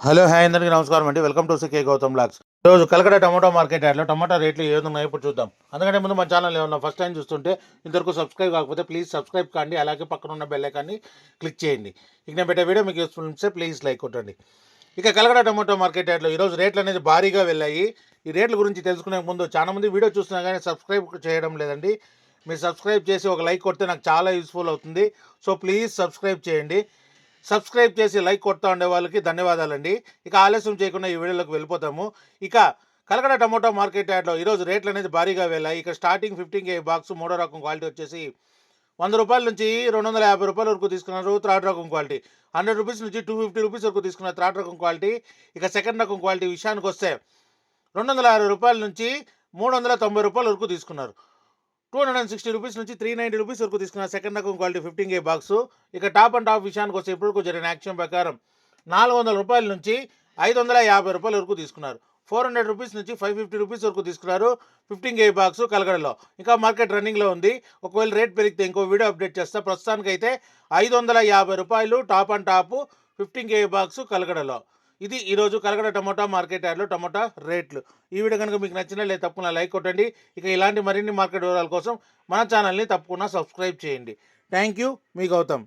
Hello hi అందరికీ నమస్కారం అండి. Welcome to CK Gautam blogs. ఈరోజు కలకడ టమాటో మార్కెట్ యార్డ్లో టమాటా రేట్లు ఏ విధంగా ఇప్పుడు చూద్దాం. అందుకంటే ముందు మన ఛానల్ ఏమన్నా ఫస్ట్ టైం చూస్తుంటే ఇంతవరకు సబ్స్క్రైబ్ కాకపోతే ప్లీజ్ సబ్స్క్రైబ్ కాండి. అలాగే పక్కన ఉన్న బెల్ ఐకాన్ని క్లిక్ చేయండి. ఇక నేను పెట్టే వీడియో మీకు యూస్ఫుల్ ఉంటే ప్లీజ్ లైక్ కొట్టండి. ఇక కలకడ టమాటో మార్కెట్ యార్డ్లో ఈరోజు రేట్లు అనేది భారీగా వెళ్ళాయి. ఈ రేట్ల గురించి తెలుసుకునే ముందు చాలా మంది వీడియో చూస్తున్నా కానీ సబ్స్క్రైబ్ చేయడం లేదండి. మీరు సబ్స్క్రైబ్ చేసి ఒక లైక్ కొడితే నాకు చాలా యూస్ఫుల్ అవుతుంది. సో ప్లీజ్ సబ్స్క్రైబ్ చేయండి. సబ్స్క్రైబ్ చేసి లైక్ కొడతా ఉండే వాళ్ళకి ధన్యవాదాలండి. ఇక ఆలస్యం చేయకుండా ఈ వీడియోలోకి వెళ్ళిపోతాము. ఇక కలకడ టమోటా మార్కెట్ యార్డ్లో ఈరోజు రేట్లు అనేది భారీగా వెళ్ళాయి. ఇక స్టార్టింగ్ 15 బాక్స్ మూడో రకం క్వాలిటీ వచ్చేసి రూ. 100 నుంచి రూ. 250 వరకు తీసుకున్నారు. థర్డ్ రకం క్వాలిటీ రూ. 100 నుంచి రూ. 250 వరకు తీసుకున్నారు. థర్డ్ రకం క్వాలిటీ. ఇక సెకండ్ రకం క్వాలిటీ విషయానికి వస్తే రూ. 260 నుంచి రూ. 390 వరకు తీసుకున్నారు. రూ. 260 నుంచి రూ. 390 వరకు తీసుకున్న సెకండ్ రకం క్వాలిటీ 15 బాక్స్. ఇక టాప్ అండ్ టాప్ విషయానికి వస్తే ఇప్పుడు జరిగిన యాక్షన్ ప్రకారం రూ. 400 నుంచి రూ. 550 వరకు తీసుకున్నారు. రూ. 400 నుంచి రూ. 550 వరకు తీసుకున్నారు. 15 బాక్స్ కలగడలో. ఇంకా మార్కెట్ రన్నింగ్లో ఉంది. ఒకవేళ రేట్ పెరిగితే ఇంకో వీడియో అప్డేట్ చేస్తా. ప్రస్తుతానికైతే రూ. 550 టాప్ అండ్ టాప్ 15 బాక్స్ కలగడలో. ఇది ఈరోజు కలకడ టమోటా మార్కెట్ యార్డ్లో టమోటా రేట్లు. ఈ వీడియో కనుక మీకు నచ్చినా లేదా తప్పకుండా లైక్ కొట్టండి. ఇక ఇలాంటి మరిన్ని మార్కెట్ వివరాల కోసం మన ఛానల్ని తప్పకుండా సబ్స్క్రైబ్ చేయండి. థ్యాంక్ యూ, మీ గౌతమ్.